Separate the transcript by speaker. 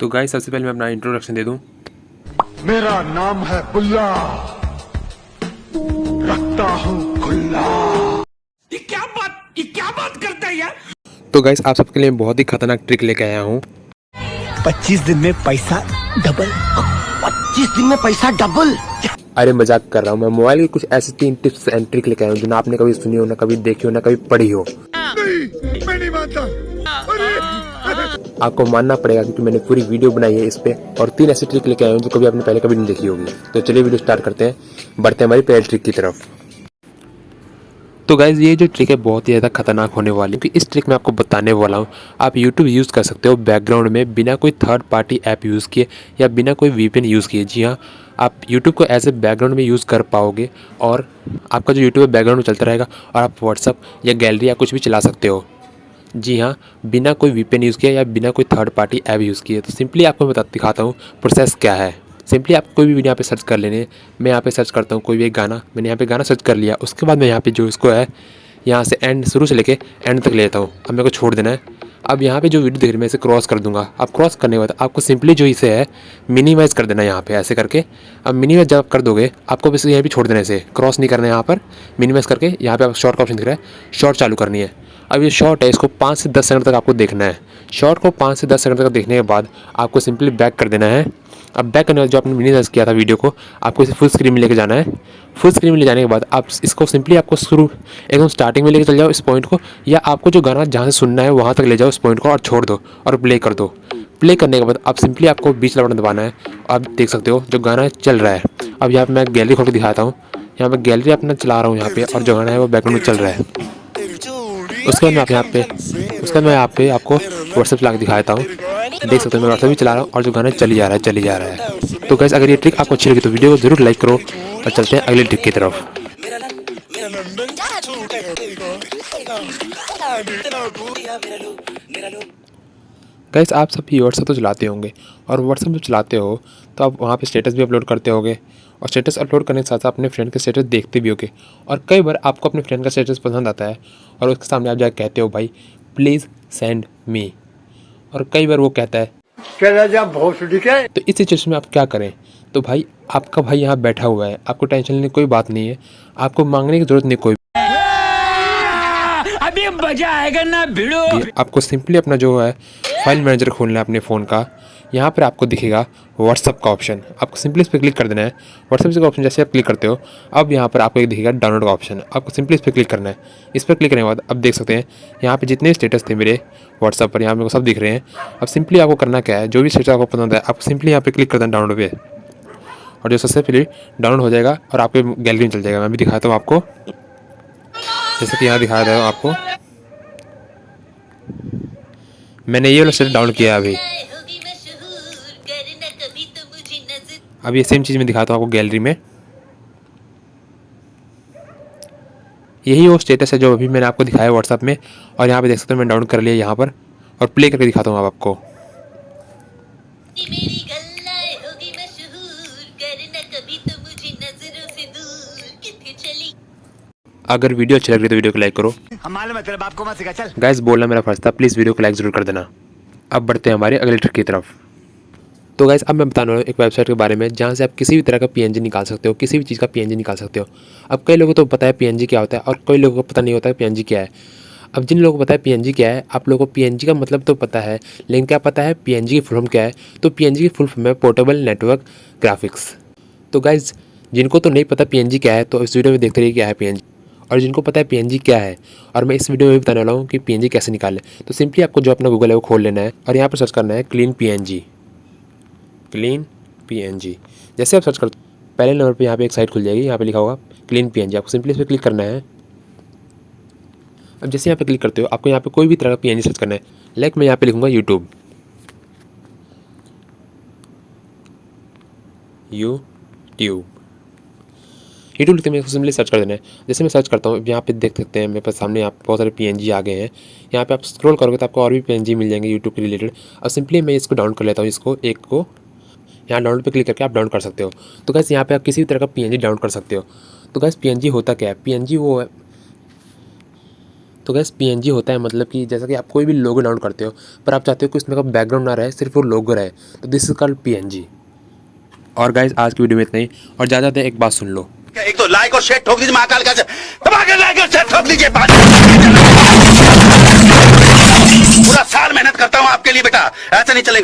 Speaker 1: तो गाइस सबसे पहले मैं अपना इंट्रोडक्शन दे दूं।
Speaker 2: मेरा नाम है बुल्ला, रखता हूँ खुल्ला।
Speaker 3: ये क्या बात करता है यार।
Speaker 1: तो गाइस आप सबके लिए बहुत ही खतरनाक ट्रिक लेके आया हूँ।
Speaker 3: 25 दिन में पैसा डबल। 25 दिन में पैसा डबल।
Speaker 1: अरे मजाक कर रहा हूँ मैं। मोबाइल की कुछ ऐसी 3 टिप्स एंड ट्रिक लेके आया हूँ जो ना आपने कभी सुनी हो, ना कभी देखी हो, ना कभी पढ़ी हो।
Speaker 2: नहीं, मैं नहीं मानता।
Speaker 1: आपको मानना पड़ेगा क्योंकि मैंने पूरी वीडियो बनाई है इस पे और 3 ऐसी ट्रिक लेके आया हूँ जो कभी आपने पहले कभी नहीं देखी होगी। तो चलिए वीडियो स्टार्ट करते हैं, बढ़ते हैं हमारी पहली ट्रिक की तरफ। तो गाइज ये जो ट्रिक है बहुत ही ज़्यादा खतरनाक होने वाली है क्योंकि इस ट्रिक में आपको बताने वाला हूँ आप YouTube यूज़ कर सकते हो बैकग्राउंड में बिना कोई थर्ड पार्टी ऐप यूज़ किए या बिना कोई VPN यूज़ किए। जी हाँ, आप YouTube को एज ए बैकग्राउंड में यूज़ कर पाओगे और आपका जो YouTube है बैकग्राउंड में चलता रहेगा और आप व्हाट्सअप या गैलरी या कुछ भी चला सकते हो। जी हाँ, बिना कोई VPN यूज़ किया या बिना कोई थर्ड पार्टी ऐप यूज़ किए। तो सिंपली आपको दिखाता हूँ प्रोसेस क्या है। सिंपली आप कोई भी वीडियो यहाँ पे सर्च कर लेने। मैं यहाँ पे सर्च करता हूँ कोई भी एक गाना, मैंने यहाँ पे गाना सर्च कर लिया। उसके बाद मैं यहाँ पे जो इसको है यहाँ से एंड शुरू से लेके एंड तक लेता हूँ। अब मेरे को छोड़ देना है। अब यहाँ पे जो वीडियो देख रहे हैं मैं इसे क्रॉस कर दूंगा। अब क्रॉस करने के बाद आपको सिंपली जो इसे है मिनिमाइज़ कर देना है यहाँ पे ऐसे करके। अब मिनिमाइज़ जब आप कर दोगे आपको बस यहाँ भी छोड़ देना है, इसे क्रॉस नहीं करना है। यहाँ पर मिनिमाइज़ करके यहाँ पे आप शॉर्ट का ऑप्शन दिख रहा है, शॉर्ट चालू करनी है। अब ये शॉर्ट है, इसको 5 से 10 सेकंड तक आपको देखना है। शॉर्ट को 5 से 10 सेकंड तक देखने के बाद आपको सिंपली बैक कर देना है। अब बैक करने जो आपने मिनिमाइज़ किया था वीडियो को, आपको इसे फुल स्क्रीन में लेके जाना है। फुल स्क्रीन में ले जाने के बाद आप इसको सिंपली आपको शुरू एकदम स्टार्टिंग में लेके चल जाओ इस पॉइंट को, या आपको जो गाना जहाँ से सुनना है वहाँ तक ले जाओ इस पॉइंट को और छोड़ दो और प्ले कर दो। प्ले करने के बाद आप सिंपली आपको बीच वाला बटन दबाना है। आप देख सकते हो जो गाना चल रहा है। अब यहाँ पर मैं गैलरी खोल के दिखाता हूँ। यहाँ पर गैलरी अपना चला रहा हूँ यहाँ पे और जो गाना है वो बैकग्राउंड में चल रहा है। उसके बाद मैं यहाँ पे आपको व्हाट्सएप चला के दिखा देता हूँ। देख सकते हो मैं व्हाट्सएप भी चला रहा हूँ और जो गाना चल ही जा रहा है। तो गाइस अगर ये ट्रिक आपको अच्छी लगी तो वीडियो को जरूर लाइक करो और चलते हैं अगली ट्रिक की तरफ। गाइस आप सभी व्हाट्सएप तो चलाते होंगे और व्हाट्सएप जब चलाते हो तो आप वहाँ पे स्टेटस भी अपलोड करते होंगे और स्टेटस अपलोड करने के साथ साथ अपने फ्रेंड के स्टेटस देखते भी होगे। और कई बार आपको अपने फ्रेंड का स्टेटस पसंद आता है और उसके सामने आप जाकर कहते हो भाई प्लीज़ सेंड मी, और कई बार वो कहता है तो इस सिचुएशन में आप क्या करें। तो भाई आपका भाई यहाँ बैठा हुआ है, आपको टेंशन लेने की कोई बात नहीं है, आपको मांगने की जरूरत नहीं कोई।
Speaker 3: अभी मजा आएगा ना भिड़ो।
Speaker 1: आपको सिंपली अपना जो है फाइल मैनेजर खोलना है अपने फ़ोन का। यहाँ पर आपको दिखेगा व्हाट्सअप का ऑप्शन, आपको सिंपली इस पर क्लिक कर देना है। व्हाट्सएप का ऑप्शन जैसे आप क्लिक करते हो अब यहाँ पर आपको एक दिखेगा डाउनलोड का ऑप्शन, आपको सिंपली इस पर क्लिक करना है। इस पर क्लिक करने के बाद अब देख सकते हैं यहाँ पे जितने स्टेटस थे मेरे व्हाट्सएप पर यहाँ मेरे को सब दिख रहे हैं। अब सिंपली आपको करना क्या है, जो भी स्टेटस आपको पसंद है आपको सिंपली यहाँ पे क्लिक कर देना डाउनलोड पे, और जो सबसे पहले डाउनलोड हो जाएगा और आपके गैलरी में चल जाएगा। मैं भी दिखाता हूँ आपको, जैसे कि यहाँ दिखाया था आपको मैंने ये वाला स्टेटस डाउनलोड किया है अभी ये सेम चीज़ मैं दिखाता हूँ आपको गैलरी में। यही वो स्टेटस है जो अभी मैंने आपको दिखाया व्हाट्सएप में, और यहाँ पे देख सकते हो मैंने डाउनलोड कर लिया यहाँ पर और प्ले करके दिखाता हूँ आपको। अगर वीडियो अच्छी लग रही है तो वीडियो को लाइक करो। गाइस बोलना मेरा फर्ज था, प्लीज़ वीडियो को लाइक जरूर कर देना। अब बढ़ते हैं हमारे अगले ट्रिक की तरफ। तो गाइस अब मैं बताने वाला हूँ एक वेबसाइट के बारे में जहाँ से आप किसी भी तरह का PNG निकाल सकते हो, किसी भी चीज़ का PNG निकाल सकते हो। अब कई लोगों को तो पता है PNG क्या होता है और कई लोगों को पता नहीं होता है PNG क्या है। अब जिन लोगों को पता है PNG क्या है, आप लोगों को PNG का मतलब तो पता है, लेकिन क्या पता है PNG की फुल फॉर्म क्या है। तो PNG की फुल फॉर्म है पोर्टेबल नेटवर्क ग्राफिक्स। तो गाइस जिनको तो नहीं पता PNG क्या है तो इस वीडियो में देखते रहिए क्या है PNG, और जिनको पता है PNG क्या है और मैं इस वीडियो में भी बताने वाला हूँ कि PNG कैसे निकालें। तो सिंपली आपको जो अपना गूगल है वो खोल लेना है और यहाँ पर सर्च करना है क्लीन PNG। जैसे आप सर्च कर पहले नंबर पे यहाँ पे एक साइट खुल जाएगी, यहाँ पे लिखा होगा क्लीन PNG, आपको सिंपली इस पर क्लिक करना है। अब जैसे यहाँ पे क्लिक करते हो आपको यहाँ पे कोई भी तरह का PNG सर्च करना है। लाइक मैं यहाँ पे लिखूँगा यूट्यूब लिखते मेरे को सिंपली सर्च कर देना है। जैसे मैं सर्च करता हूँ यहाँ पे देख सकते हैं मेरे पास सामने यहाँ बहुत सारे PNG आ गए हैं। यहाँ पे आप स्क्रॉल करोगे तो आपको और भी PNG मिल जाएंगे यूट्यूब के रिलेटेड। अब सिंपली मैं इसको डाउनलोड कर लेता हूँ, इसको एक को यहाँ डाउनलोड पे क्लिक करके आप डाउनलोड कर सकते हो। तो गाइस यहाँ पे आप किसी भी तरह का PNG डाउनलोड कर सकते हो। तो गाइस PNG होता क्या है, PNG वो है तो गैस PNG होता है मतलब कि जैसा कि आप कोई भी लोगो डाउनलोड करते हो पर आप चाहते हो कि उसमें का बैकग्राउंड ना रहे, सिर्फ वो लोगो रहे, तो दिस इज कॉल्ड PNG। और गाइज आज की वीडियो में इतना ही, और ज़्यादा एक बात सुन लो,
Speaker 4: एक तो लाइक और शेयर ठोक दीजिए, महाकाल का दबा के लाइक और शेयर ठोक दीजिए। पूरा साल मेहनत करता हूँ आपके लिए बेटा, ऐसा नहीं चलेगा।